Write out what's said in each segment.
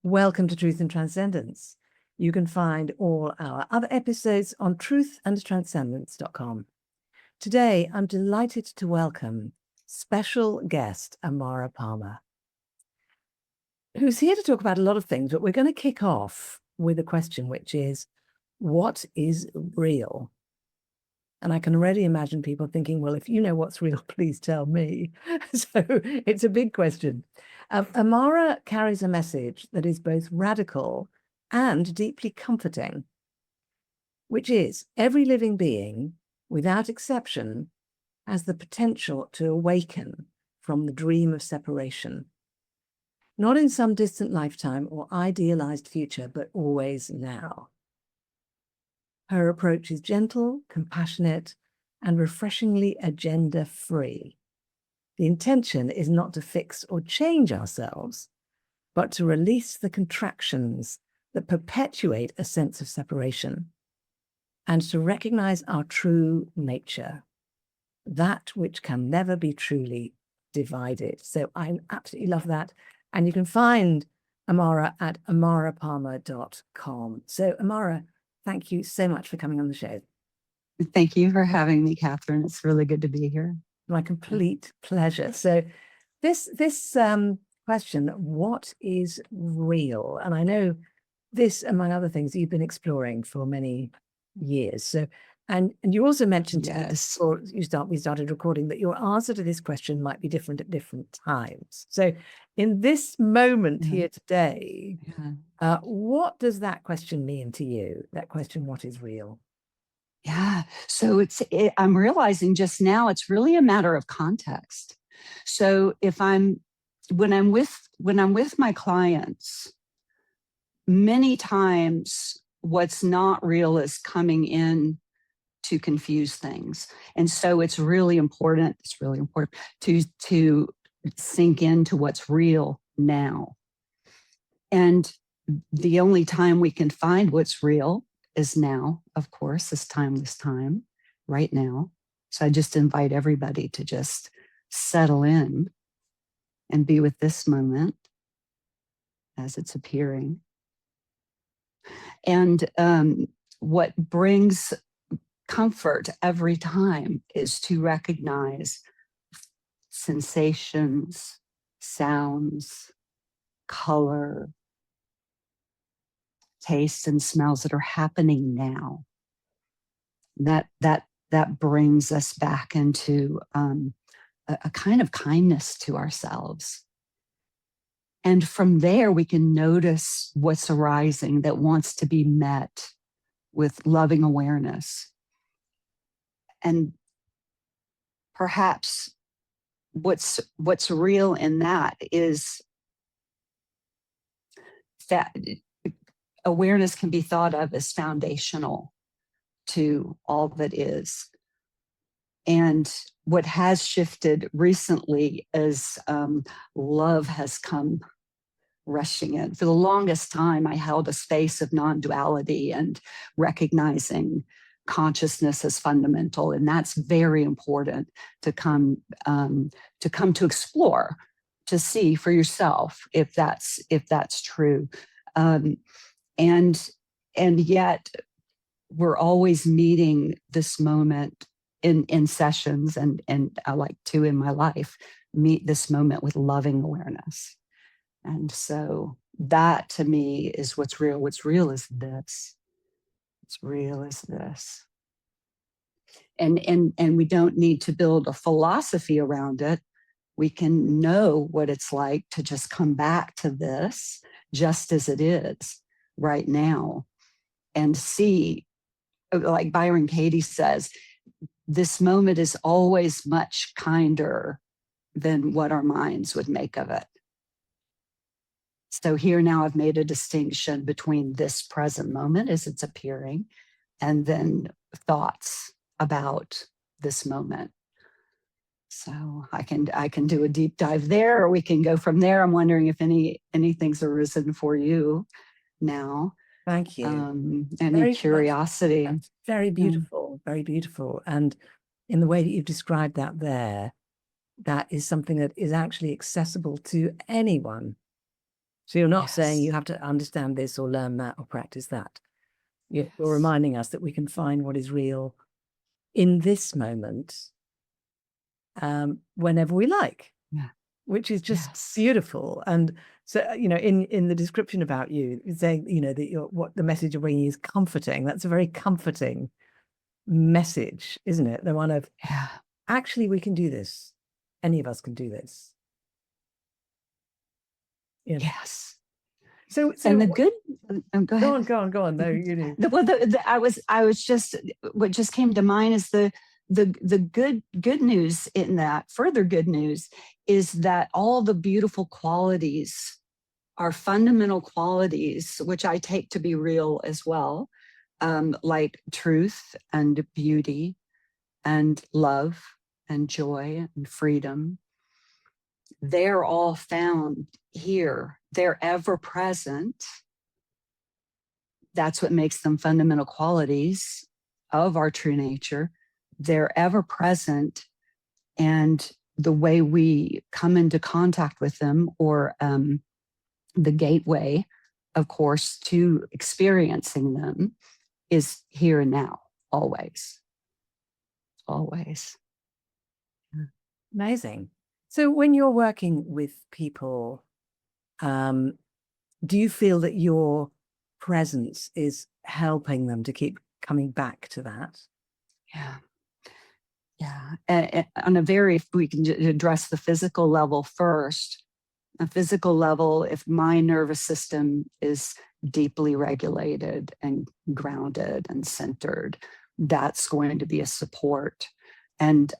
Welcome to Truth and Transcendence. You can find all our other episodes on truthandtranscendence.com. Today, I'm delighted to welcome special guest Amara Palmer, who's here to talk about a lot of things, but we're going to kick off with a question, which is, what is real? And I can already imagine people thinking, well, if you know what's real, please tell me. So it's a big question. Amara carries a message that is both radical and deeply comforting, which is every living being, without exception, has the potential to awaken from the dream of separation, not in some distant lifetime or idealized future, but always now. Her approach is gentle, compassionate, and refreshingly agenda-free. The intention is not to fix or change ourselves, but to release the contractions that perpetuate a sense of separation and to recognize our true nature, that which can never be truly divided. So I absolutely love that. And you can find Amara at amarapalmer.com. So Amara, thank you so much for coming on the show. Thank you for having me, Catherine. It's really good to be here. My complete pleasure. So this question, what is real? And I know this, among other things, you've been exploring for many years. So, and you also mentioned Yes. before we started recording that your answer to this question might be different at different times. So in this moment here today, what does that question mean to you? That question, what is real? Yeah. So I'm realizing just now it's really a matter of context. So when I'm with my clients, many times what's not real is coming in to confuse things. And so it's really important to sink into what's real now. And the only time we can find what's real is now, of course, this timeless time, right now. So I just invite everybody to just settle in and be with this moment as it's appearing. And what brings comfort every time is to recognize sensations, sounds, color, tastes and smells that are happening now. That brings us back into a kind of kindness to ourselves. And from there, we can notice what's arising that wants to be met with loving awareness. And perhaps what's real in that is that awareness can be thought of as foundational to all that is. And what has shifted recently is love has come rushing in. For the longest time, I held a space of non-duality and recognizing consciousness as fundamental, and that's very important to come to explore, to see for yourself if that's true. And yet we're always meeting this moment in sessions, and I like to in my life meet this moment with loving awareness. And so that to me is what's real. What's real is this. What's real is this. And we don't need to build a philosophy around it. We can know what it's like to just come back to this just as it is right now and see, like Byron Katie says, this moment is always much kinder than what our minds would make of it. So here now I've made a distinction between this present moment as it's appearing and then thoughts about this moment. So I can do a deep dive there, or we can go from there. I'm wondering if anything's arisen for you now. Thank you. Any very curiosity? Very beautiful, very beautiful. And in the way that you've described that there, that is something that is actually accessible to anyone. So you're not saying you Yes. have to understand this or learn that or practice that. You're Yes. reminding us that we can find what is real in this moment, whenever we like, Yeah. which is just Yes. beautiful. And so, in the description about you, saying, that what the message you're bringing is comforting. That's a very comforting message, isn't it? The one of, Yeah. actually, we can do this. Any of us can do this. Yes. So And the good, go ahead. go on. No, you do. Well, I was just, what just came to mind is the good news in that, further good news is that all the beautiful qualities are fundamental qualities, which I take to be real as well, like truth and beauty and love and joy and freedom. They're all found here. They're ever present. That's what makes them fundamental qualities of our true nature. They're ever present. And the way we come into contact with them, or the gateway, of course, to experiencing them, is here and now, always. Always. Amazing. So when you're working with people, do you feel that your presence is helping them to keep coming back to that? Yeah. Yeah. And on a very, if we can address the physical level first, a physical level, if my nervous system is deeply regulated and grounded and centered, that's going to be a support. And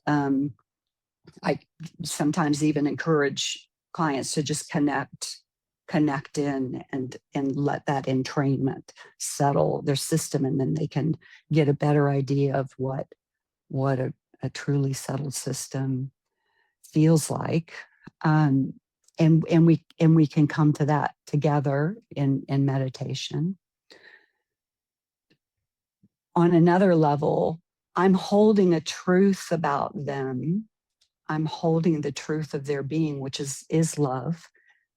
I sometimes even encourage clients to just connect in and let that entrainment settle their system, and then they can get a better idea of what a truly settled system feels like. And we can come to that together in meditation. On another level, I'm holding a truth about them. I'm holding the truth of their being, which is love,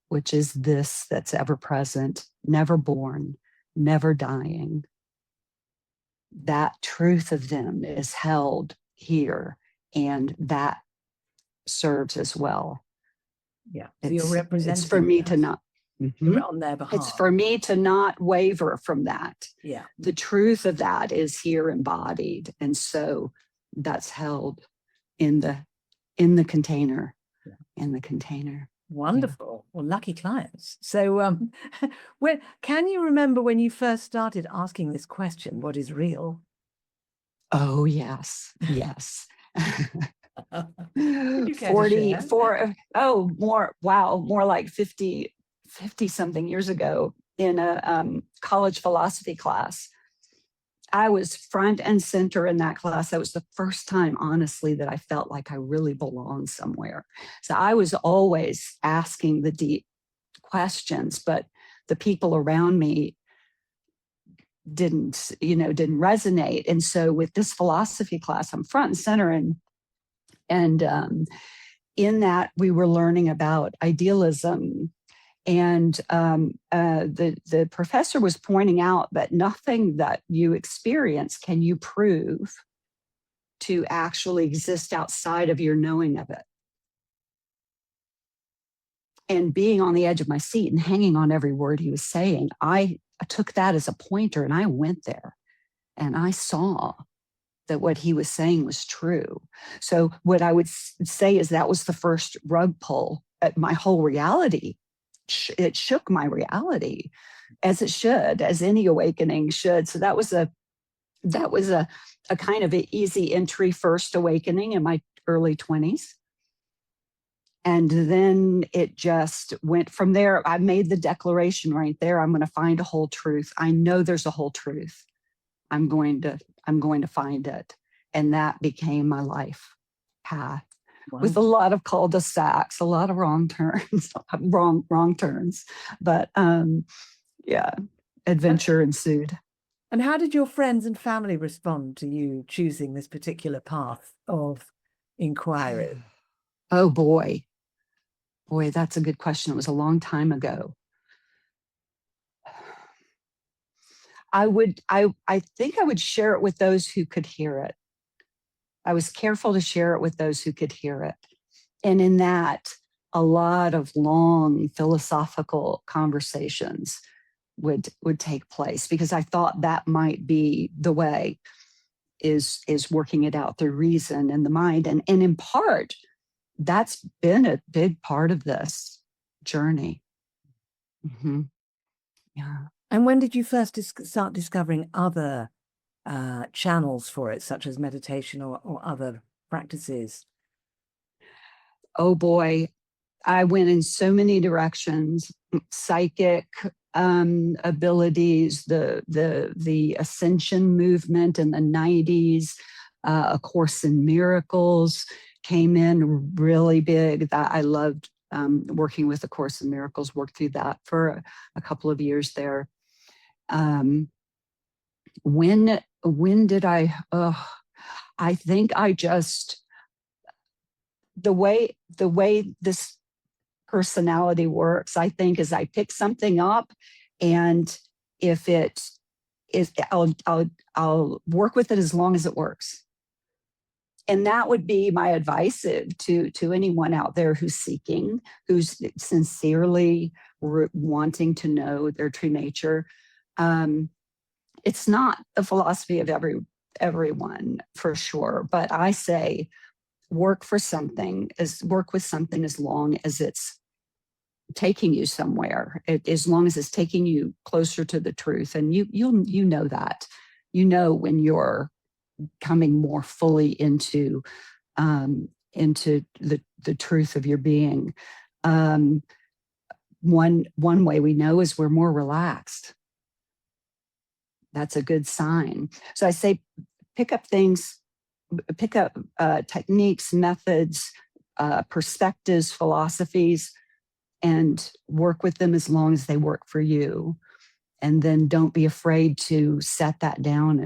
which is this that's ever present, never born, never dying. That truth of them is held here, and that serves as well. Yeah. So you're representing It's for me to not. on their behalf. It's for me to not waver from that. Yeah. The truth of that is here embodied, and so that's held in the container. Yeah. In the container. Wonderful. Yeah. Well, lucky clients. So when can you remember when you first started asking this question, what is real? Oh, yes. 44. Oh, more, wow, more like 50 something years ago in a college philosophy class. I was front and center in that class. That was the first time, honestly, that I felt like I really belonged somewhere. So I was always asking the deep questions, but the people around me didn't resonate. And so with this philosophy class, I'm front and center, and in that we were learning about idealism. And the professor was pointing out that nothing that you experience can you prove to actually exist outside of your knowing of it. And being on the edge of my seat and hanging on every word he was saying, I took that as a pointer, and I went there and I saw that what he was saying was true. So what I would say is that was the first rug pull at my whole reality. It shook my reality, as it should, as any awakening should. So that was a kind of an easy entry first awakening in my early 20s. And then it just went from there. I made the declaration right there. I'm going to find a whole truth. I know there's a whole truth. I'm going to find it. And that became my life path. Wow. With a lot of cul-de-sacs, a lot of wrong turns, wrong turns. But yeah, adventure ensued. And how did your friends and family respond to you choosing this particular path of inquiry? Oh boy, that's a good question. It was a long time ago. I think I would share it with those who could hear it. I was careful to share it with those who could hear it. And in that, a lot of long philosophical conversations would take place, because I thought that might be the way, is working it out through reason and the mind. And in part, that's been a big part of this journey. Mm-hmm. Yeah. And when did you first start discovering other channels for it, such as meditation or other practices? Oh boy, I went in so many directions: psychic abilities, the ascension movement in the 90s, A Course in Miracles came in really big. That I loved working with A Course in Miracles. Worked through that for a couple of years there. When did I? I think I just, the way this personality works, I think, is I pick something up, and if it is, I'll work with it as long as it works. And that would be my advice to anyone out there who's seeking, who's sincerely wanting to know their true nature. It's not the philosophy of everyone, for sure, but I say work with something as long as it's taking you somewhere, as long as it's taking you closer to the truth. And you know that, when you're coming more fully into the truth of your being. One way we know is we're more relaxed. That's a good sign. So I say pick up techniques, methods, perspectives, philosophies, and work with them as long as they work for you. And then don't be afraid to set that down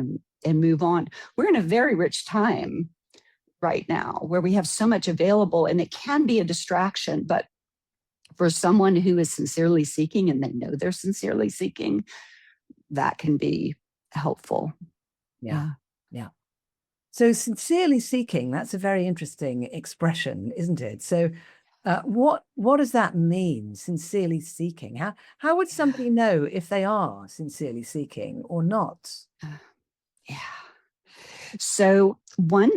and move on. We're in a very rich time right now where we have so much available, and it can be a distraction. But for someone who is sincerely seeking, and they know they're sincerely seeking, that can be helpful. Yeah. So sincerely seeking, that's a very interesting expression, isn't it? So what does that mean, sincerely seeking? How would somebody know if they are sincerely seeking or not? Yeah. So one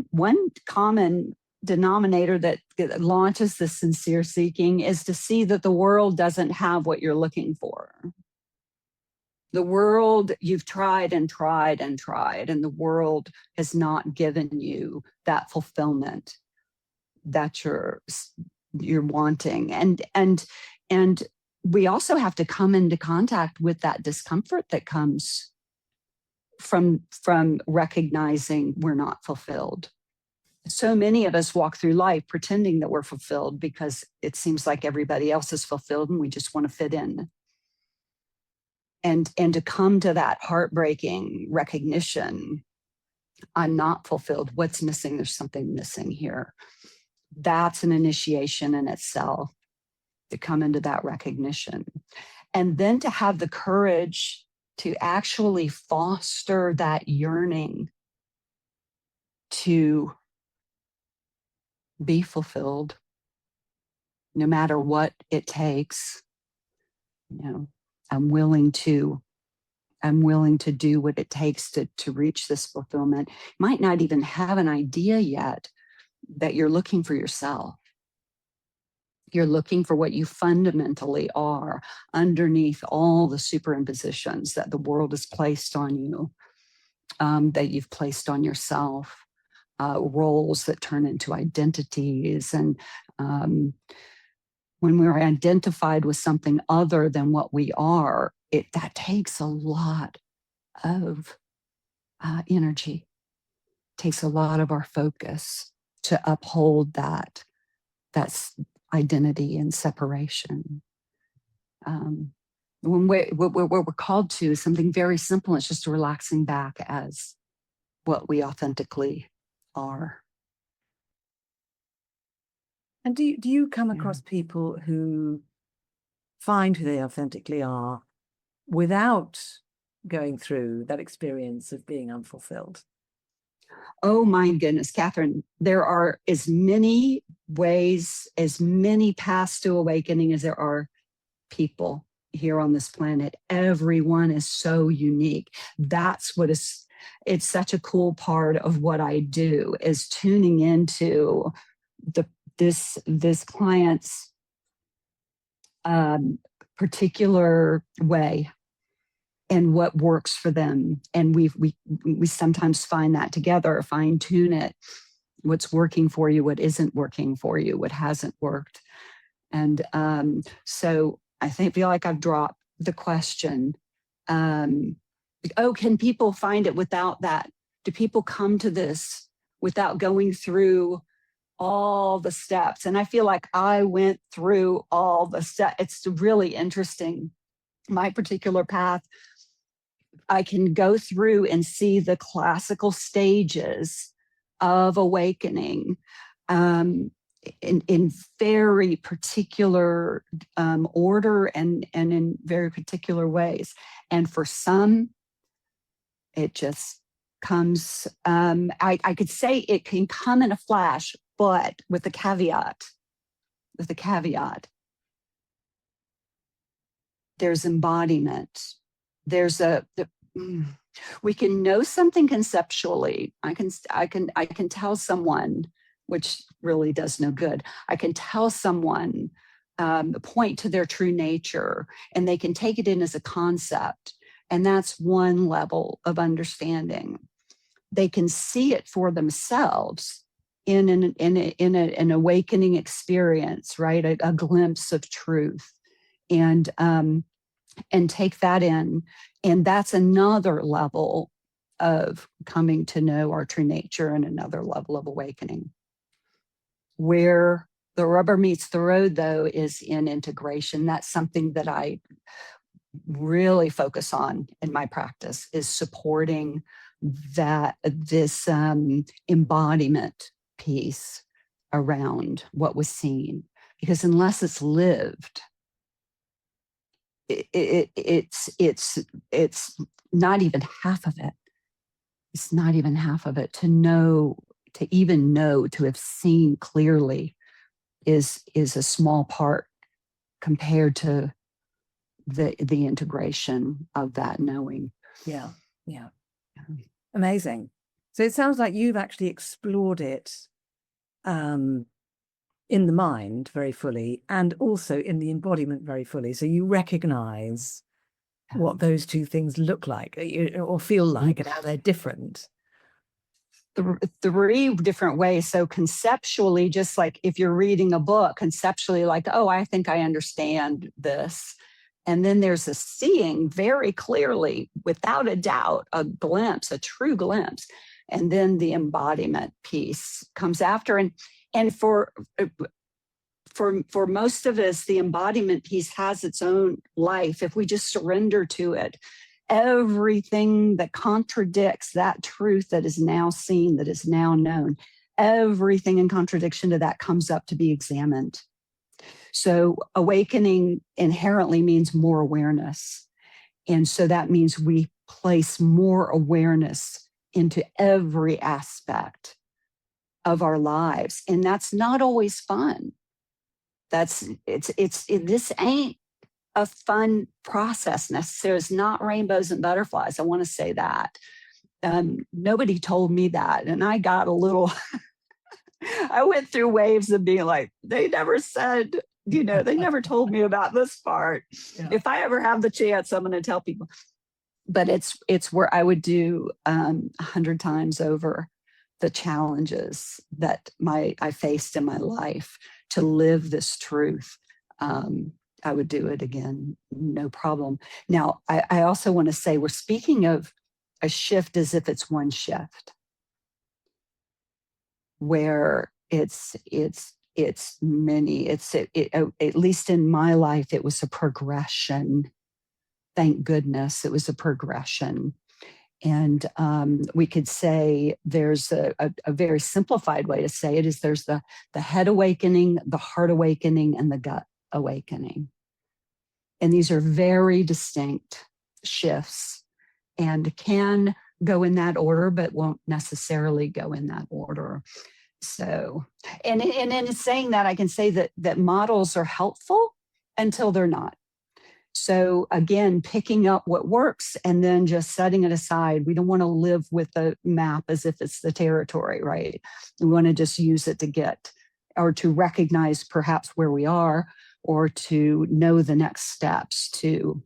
common denominator that launches the sincere seeking is to see that the world doesn't have what you're looking for. The world, you've tried and tried and tried, and the world has not given you that fulfillment that you're wanting. And we also have to come into contact with that discomfort that comes from recognizing we're not fulfilled. So many of us walk through life pretending that we're fulfilled because it seems like everybody else is fulfilled and we just want to fit in. And to come to that heartbreaking recognition, I'm not fulfilled. What's missing? There's something missing here. That's an initiation in itself, to come into that recognition. And then to have the courage to actually foster that yearning to be fulfilled, no matter what it takes. I'm willing to do what it takes to reach this fulfillment. Might not even have an idea yet that you're looking for yourself. You're looking for what you fundamentally are underneath all the superimpositions that the world has placed on you, that you've placed on yourself, roles that turn into identities. And when we're identified with something other than what we are, that takes a lot of energy, takes a lot of our focus to uphold that's identity and separation. When what we're called to is something very simple. It's just relaxing back as what we authentically are. And do you come across people who find who they authentically are without going through that experience of being unfulfilled? Oh my goodness, Catherine, there are as many ways, as many paths to awakening as there are people here on this planet. Everyone is so unique. That's what is, it's such a cool part of what I do, is tuning into this client's particular way and what works for them. And we sometimes find that together, fine tune it, what's working for you, what isn't working for you, what hasn't worked. And so I feel like I've dropped the question. Oh, can people find it without that? Do people come to this without going through all the steps? And I feel like I went through all the steps. It's really interesting. My particular path, I can go through and see the classical stages of awakening in very particular order and in very particular ways. And for some, it just comes, I could say it can come in a flash, but with a caveat, there's embodiment. We can know something conceptually. I can tell someone, which really does no good. I can tell someone, point to their true nature, and they can take it in as a concept. And that's one level of understanding. They can see it for themselves in an awakening experience, right? A glimpse of truth, and take that in. And that's another level of coming to know our true nature, and another level of awakening. Where the rubber meets the road, though, is in integration. That's something that I really focus on in my practice, is supporting this embodiment piece around what was seen. Because unless it's lived, it's not even half of it. It's not even half of it. To even know, to have seen clearly is a small part compared to the integration of that knowing. Yeah. Amazing. So it sounds like you've actually explored it in the mind very fully, and also in the embodiment very fully. So you recognize what those two things look like, or feel like, and how they're different. Three different ways. So conceptually, just like if you're reading a book, conceptually, like, oh, I think I understand this. And then there's a seeing very clearly, without a doubt, a glimpse, a true glimpse. And then the embodiment piece comes after. And for most of us, the embodiment piece has its own life. If we just surrender to it, everything that contradicts that truth that is now seen, that is now known, everything in contradiction to that comes up to be examined. So awakening inherently means more awareness. And so that means we place more awareness into every aspect of our lives. And that's not always fun. This ain't a fun process necessarily. It's not rainbows and butterflies. I want to say that. Nobody told me that. And I got a little, I went through waves of being like, they never said, they never told me about this part. Yeah. If I ever have the chance, I'm going to tell people. But it's where I would do 100 times over the challenges that I faced in my life to live this truth. I would do it again, no problem. Now, I also want to say, we're speaking of a shift as if it's one shift, where it's many. At least in my life, it was a progression. Thank goodness it was a progression. And we could say there's a very simplified way to say it is there's the head awakening, the heart awakening, and the gut awakening. And these are very distinct shifts. and can go in that order, but won't necessarily go in that order. So, and in saying that, I can say that models are helpful until they're not. So again, picking up what works and then just setting it aside. We don't want to live with the map as if it's the territory, right? We want to just use it to get, or to recognize perhaps where we are, or to know the next steps to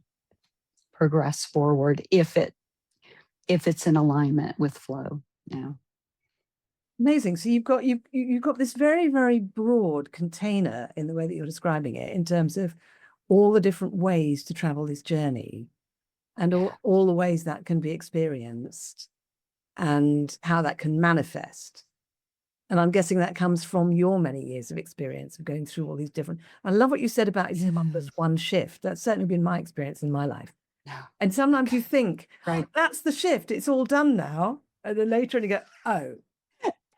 progress forward if it's in alignment with flow. Yeah. Amazing. So you've got this very, very broad container in the way that you're describing it, in terms of all the different ways to travel this journey, and all the ways that can be experienced, and how that can manifest. And I'm guessing that comes from your many years of experience of going through all these different. I love what you said about it's not just one shift. That's certainly been my experience in my life. And sometimes you think, right, that's the shift, it's all done now. And then later on you go, oh.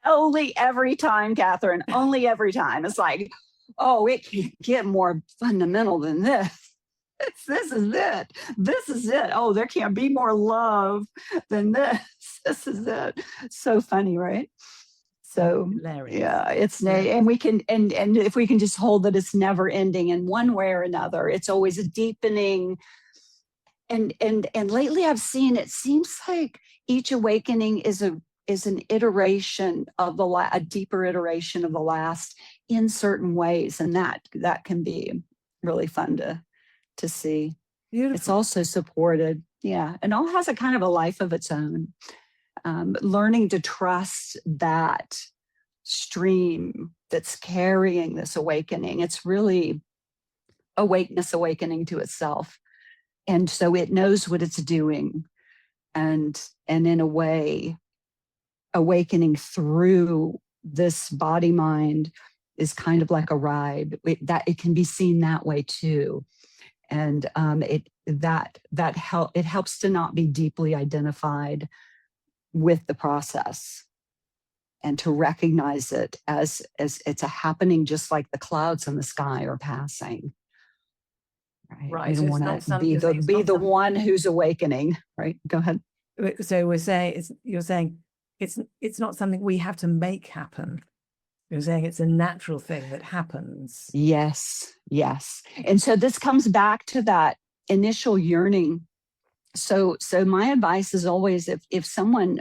Only every time, Catherine, only every time. It's like, oh, it can't get more fundamental than this. This is it. This is it. Oh, there can't be more love than this. This is it. So funny, right? So hilarious. Yeah, and we can, and if we can just hold that it's never ending in one way or another, it's always a deepening. And lately I've seen, it seems like each awakening is an iteration of a deeper iteration of the last in certain ways. And that can be really fun to see. Beautiful. It's also supported. Yeah. And all has a kind of a life of its own. Learning to trust that stream that's carrying this awakening. It's really awakeness awakening to itself. And so it knows what it's doing. And in a way, awakening through this body mind is kind of like a ride. It can be seen that way too. And it helps to not be deeply identified with the process, and to recognize it as it's a happening, just like the clouds in the sky are passing. Right. You don't want to be the one who's awakening. Right. Go ahead. So you're saying it's not something we have to make happen. You're saying it's a natural thing that happens. Yes. Yes. And so this comes back to that initial yearning. So my advice is always, if someone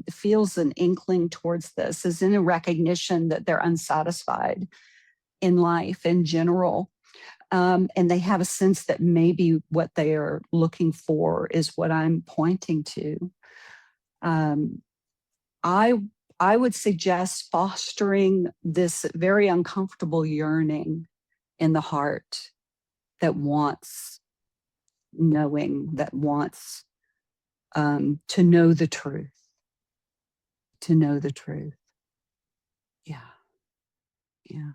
feels an inkling towards this, is in a recognition that they're unsatisfied in life in general, and they have a sense that maybe what they are looking for is what I'm pointing to, I would suggest fostering this very uncomfortable yearning in the heart that wants knowing, that wants to know the truth. To know the truth. Yeah. Yeah.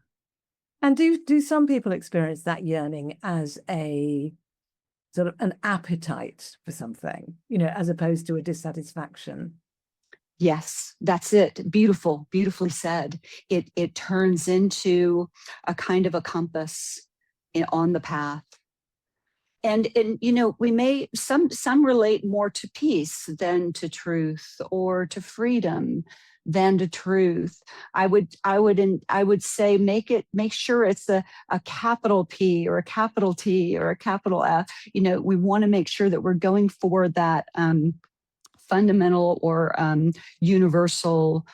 And do some people experience that yearning as a sort of an appetite for something, as opposed to a dissatisfaction? Yes, that's it. Beautifully said. It turns into a kind of a compass on the path. And we may, some relate more to peace than to truth, or to freedom than to truth. I would say make sure it's a capital P or a capital T or a capital F. We want to make sure that we're going for that fundamental or universal,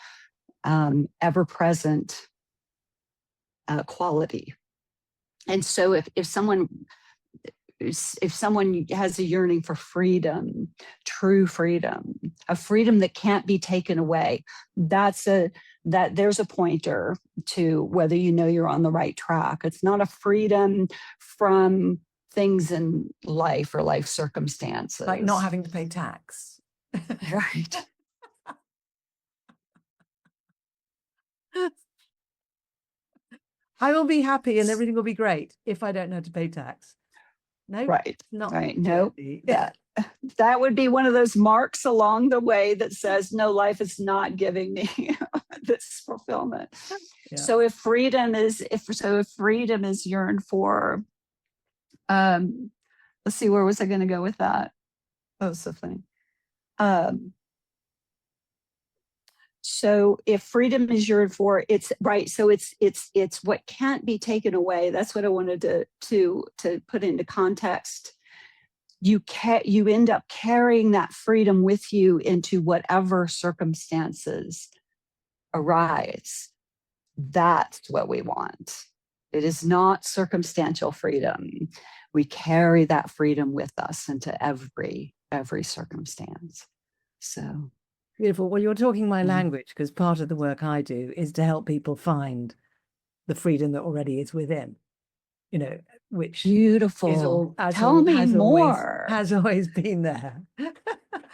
ever-present quality. And so if someone has a yearning for freedom, true freedom, a freedom that can't be taken away, there's a pointer to whether you're on the right track. It's not a freedom from things in life or life circumstances. Like not having to pay tax. Right. I will be happy and everything will be great if I don't know how to pay tax. No, right. Not right. No, that would be one of those marks along the way that says, no, life is not giving me this fulfillment. Yeah. So if freedom is yearned for, let's see, where was I going to go with that? Oh, so funny. So if freedom is yearned for, it's right. So it's what can't be taken away. That's what I wanted to put into context. You end up carrying that freedom with you into whatever circumstances arise. That's what we want. It is not circumstantial freedom. We carry that freedom with us into every circumstance. So beautiful. Well, you're talking my language, because part of the work I do is to help people find the freedom that already is within, which beautiful. is all, Tell me more. Has always been there.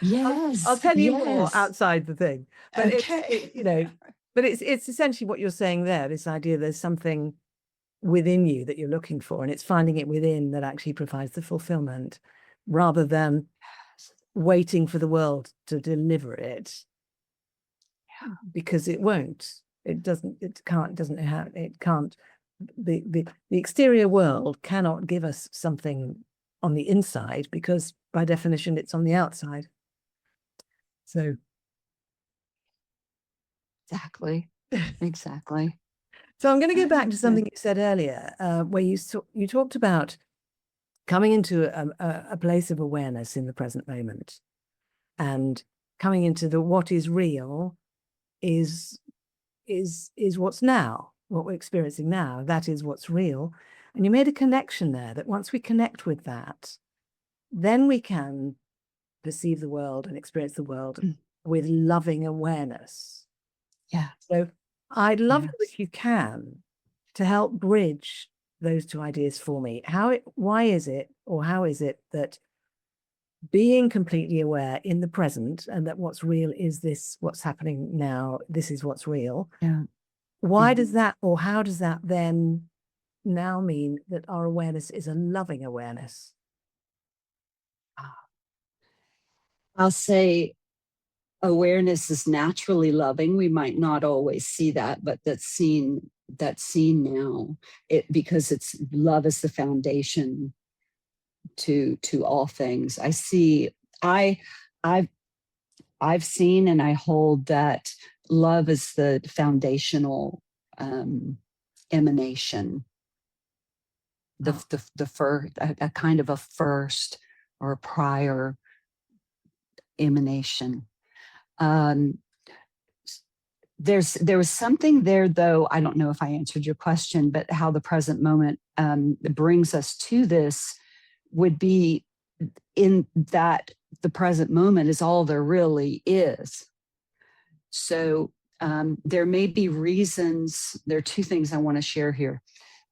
Yes. I'll tell you more outside the thing. But okay. but it's essentially what you're saying there, this idea there's something within you that you're looking for, and it's finding it within that actually provides the fulfillment, rather than waiting for the world to deliver it, because it won't. It doesn't. It can't. Doesn't have. It can't. The exterior world cannot give us something on the inside, because by definition it's on the outside. So exactly. So I'm going to go back to something you said earlier, where you talked about coming into a place of awareness in the present moment, and coming into the what is real is what's now, what we're experiencing now. That is what's real. And you made a connection there, that once we connect with that, then we can perceive the world and experience the world with loving awareness. Yeah. So I'd love it if you can, to help bridge those two ideas for me. Why is it, or how is it that being completely aware in the present, and that what's real is this, what's happening now, this is what's real. Yeah. Why does that, or how does that then now mean that our awareness is a loving awareness? I'll say awareness is naturally loving. We might not always see that, but that's seen now. Because it's love is the foundation to all things. I've seen, and I hold that love is the foundational emanation, the first, a kind of a first or a prior emanation. There was something there, though. I don't know if I answered your question, but how the present moment brings us to this would be in that the present moment is all there really is. So there may be reasons. There are two things I want to share here.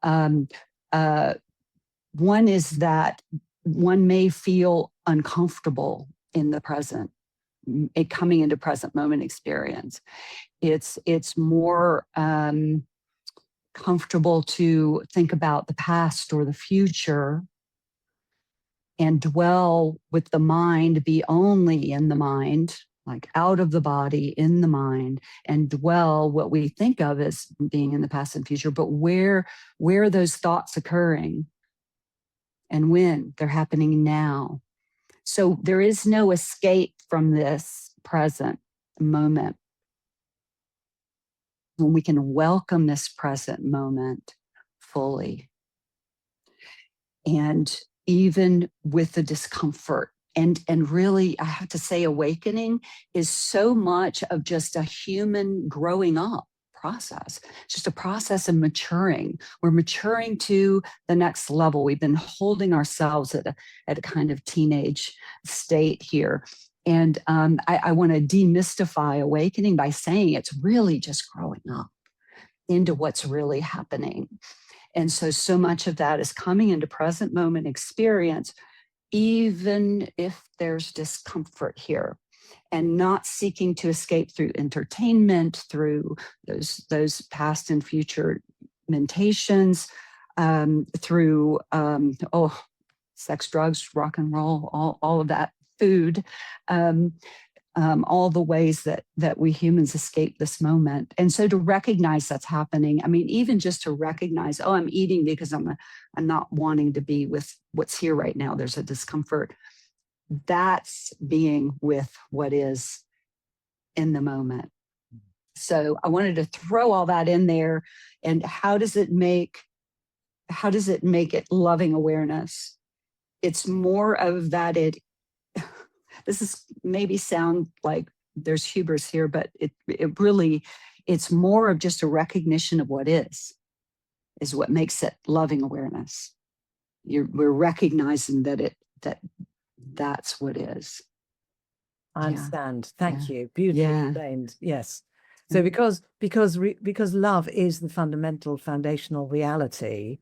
One is that one may feel uncomfortable in the present, coming into present moment experience. It's more comfortable to think about the past or the future and dwell with the mind, be only in the mind, like out of the body, in the mind, and dwell what we think of as being in the past and future, but where are those thoughts occurring and when they're happening now. So there is no escape from this present moment. When we can welcome this present moment fully, and even with the discomfort, and really, I have to say, awakening is so much of just a human growing up process, just a process of maturing. We're maturing to the next level. We've been holding ourselves at a kind of teenage state here. And I want to demystify awakening by saying it's really just growing up into what's really happening. And so much of that is coming into present moment experience, even if there's discomfort here, and not seeking to escape through entertainment, through those past and future mentations, through sex, drugs, rock and roll, all of that, food, all the ways that we humans escape this moment. And so to recognize that's happening, I mean, even just to recognize, oh, I'm eating because I'm not wanting to be with what's here right now. There's a discomfort. that's being with what is in the moment. So I wanted to throw all that in there. And how does it make it loving awareness? It's more of that. This is maybe sound like there's hubris here, but it really, it's more of just a recognition of what is what makes it loving awareness. We're recognizing that's what is. I understand. Yeah. Thank you. Beautifully Yeah. explained. Yes. So because love is the fundamental foundational reality,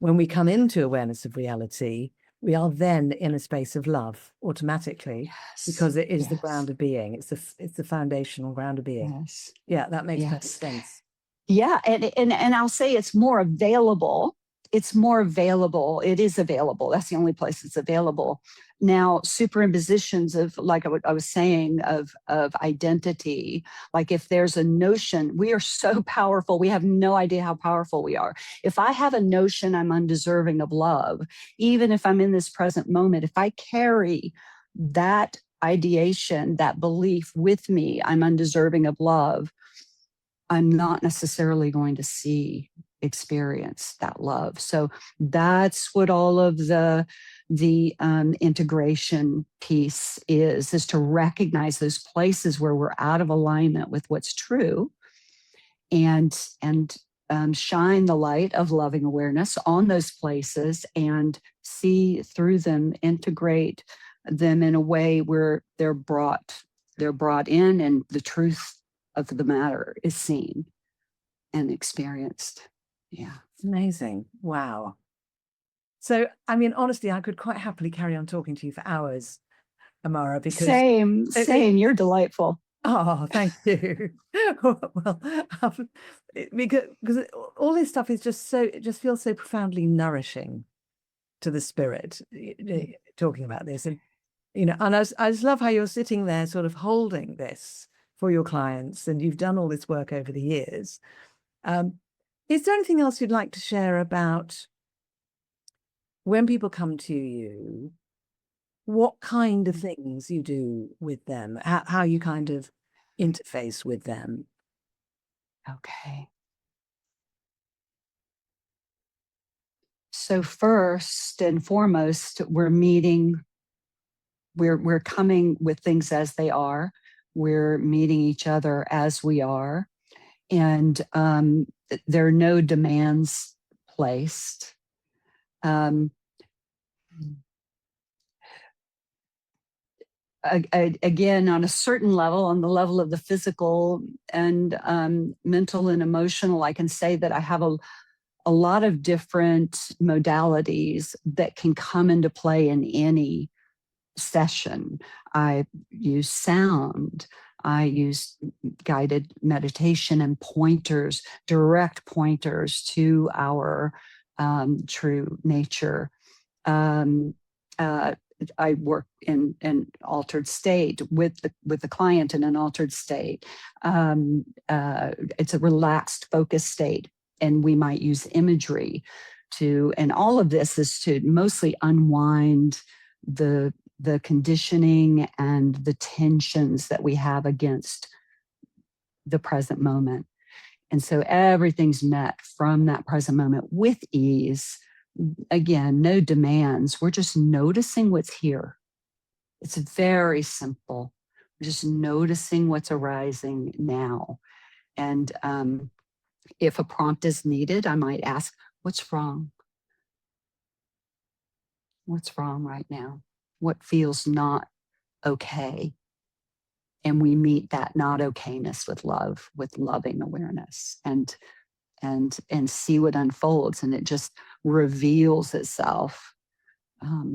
when we come into awareness of reality, we are then in a space of love automatically, because it is the ground of being. It's the foundational ground of being. Yes. Yeah, that makes perfect sense. Yeah, and I'll say it's more available. It's more available. It is available. That's the only place it's available. Now, superimpositions of, like I was saying, of identity, like if there's a notion, we are so powerful. We have no idea how powerful we are. If I have a notion I'm undeserving of love, even if I'm in this present moment, if I carry that ideation, that belief with me, I'm undeserving of love, I'm not necessarily going to experience that love. So that's what all of the integration piece is to recognize those places where we're out of alignment with what's true, and shine the light of loving awareness on those places and see through them, integrate them in a way where they're brought in, and the truth of the matter is seen and experienced. Yeah. Amazing. Wow. So, I mean, honestly, I could quite happily carry on talking to you for hours, Amara, because Same. You're delightful. Oh, thank you. Well, because all this stuff is it just feels so profoundly nourishing to the spirit, talking about this. And, and I just love how you're sitting there sort of holding this for your clients, and you've done all this work over the years. Is there anything else you'd like to share about when people come to you, what kind of things you do with them, how you kind of interface with them? Okay. So first and foremost, we're coming with things as they are. We're meeting each other as we are. And there are no demands placed. Again, on a certain level, on the level of the physical and mental and emotional, I can say that I have a lot of different modalities that can come into play in any session. I use sound. I use guided meditation and pointers, direct pointers to our true nature. I work in an altered state with the client in an altered state. It's a relaxed, focused state, and we might use imagery and all of this is to mostly unwind the conditioning and the tensions that we have against the present moment. And so everything's met from that present moment with ease. Again, no demands. We're just noticing what's here. It's very simple. We're just noticing what's arising now. And if a prompt is needed, I might ask, what's wrong? What's wrong right now? What feels not okay? And we meet that not okayness with love, with loving awareness, and see what unfolds. And it just reveals itself.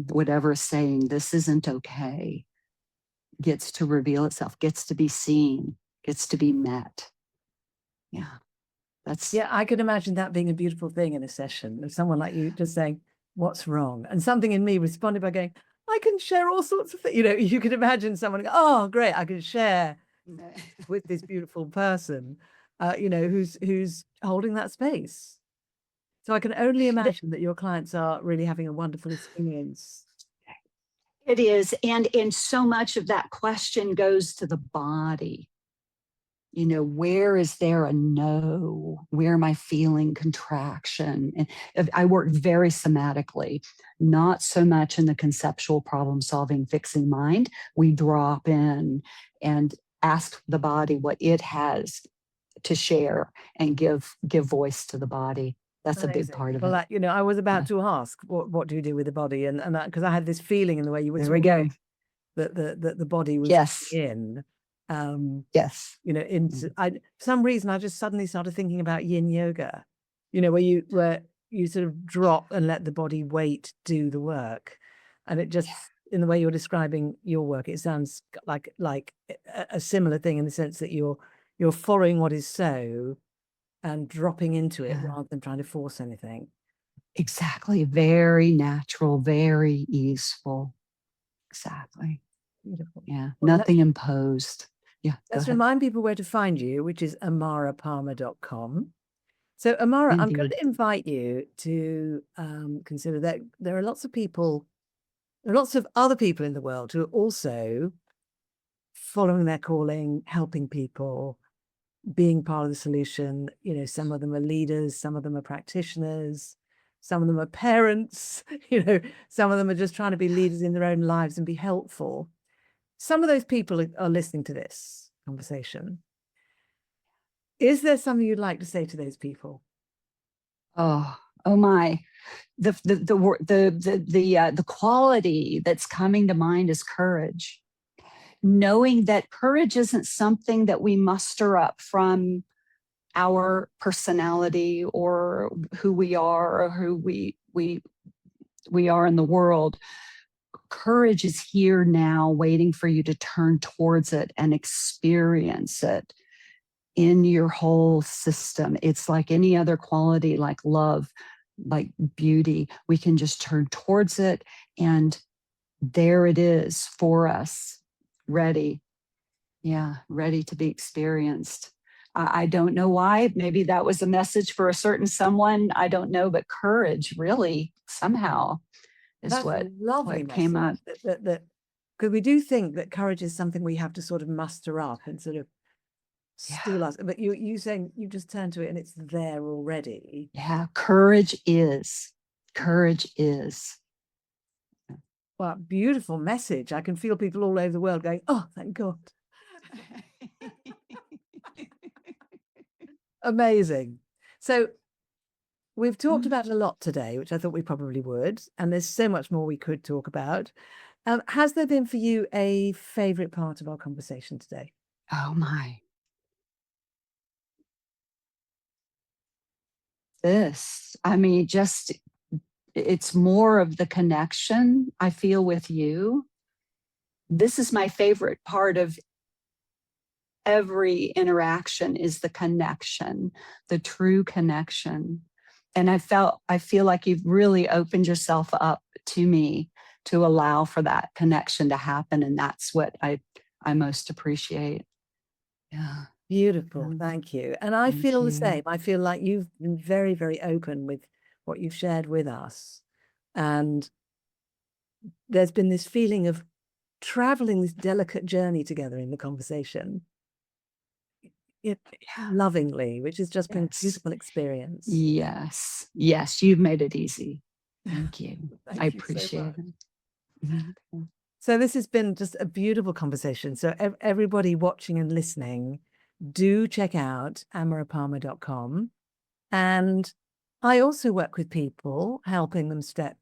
Whatever is saying this isn't okay gets to reveal itself, gets to be seen, gets to be met. Yeah. I could imagine that being a beautiful thing in a session of someone like you just saying, what's wrong? And something in me responded by going, I can share all sorts of things. You could imagine someone, oh, great, I can share with this beautiful person, who's holding that space. So I can only imagine that your clients are really having a wonderful experience. It is. And so much of that question goes to the body. You know, where is there a no? Where am I feeling contraction? And I work very somatically, not so much in the conceptual problem solving, fixing mind. We drop in and ask the body what it has to share and give voice to the body. That's Amazing. a big part of Well, it. that, you know, I was about to ask, what do you do with the body? And that, because I had this feeling in the way you were There we go. talking that the body was Yes. in, Yes. you know, into, for some reason, I just suddenly started thinking about yin yoga, you know, where you sort of drop and let the body weight do the work. And it just, in the way you're describing your work, it sounds like a similar thing in the sense that you're following what is so and dropping into it rather than trying to force anything. Exactly. Very natural, very easeful. Exactly. Beautiful. Yeah. Well, Nothing imposed. Yeah. Let's remind people where to find you, which is amarapalmer.com. So, Amara, I'm going to invite you to consider that there are lots of people, there are lots of other people in the world who are also following their calling, helping people, being part of the solution. You know, some of them are leaders, some of them are practitioners, some of them are parents, you know, some of them are just trying to be leaders in their own lives and be helpful. Some of those people are listening to this conversation. Is there something you'd like to say to those people? Oh my. The quality that's coming to mind is courage. Knowing that courage isn't something that we muster up from our personality or who we are or who we are in the world. Courage is here now, waiting for you to turn towards it and experience it in your whole system. It's like any other quality, like love, like beauty. We can just turn towards it, and there it is for us, ready. Yeah, ready to be experienced. I don't know why. Maybe that was a message for a certain someone. I don't know, but courage really somehow is That's a lovely what came up. That because we do think that courage is something we have to sort of muster up and sort of steel us. But you saying you just turn to it and it's there already. Yeah, courage is. Courage is. Well, beautiful message. I can feel people all over the world going, oh, thank God. Amazing. So we've talked about a lot today, which I thought we probably would, and there's so much more we could talk about. Has there been for you a favorite part of our conversation today? Oh my. I mean, just it's more of the connection I feel with you. This is my favorite part of every interaction, is the connection, the true connection. And I feel like you've really opened yourself up to me to allow for that connection to happen. And that's what I most appreciate. Yeah. Beautiful. Thank you. And I feel the same. I feel like you've been very, very open with what you've shared with us. And there's been this feeling of traveling this delicate journey together in the conversation. Lovingly, which has just been a beautiful experience. Yes. Yes. You've made it easy. Thank you. Thank I you appreciate so it. So this has been just a beautiful conversation. So everybody watching and listening, do check out amarapalmer.com. And I also work with people, helping them step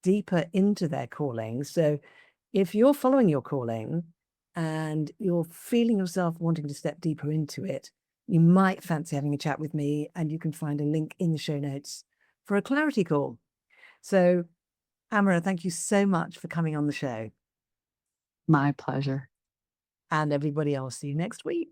deeper into their calling. So if you're following your calling and you're feeling yourself wanting to step deeper into it, you might fancy having a chat with me, and you can find a link in the show notes for a clarity call. So, Amara, thank you so much for coming on the show. My pleasure. And everybody, I'll see you next week.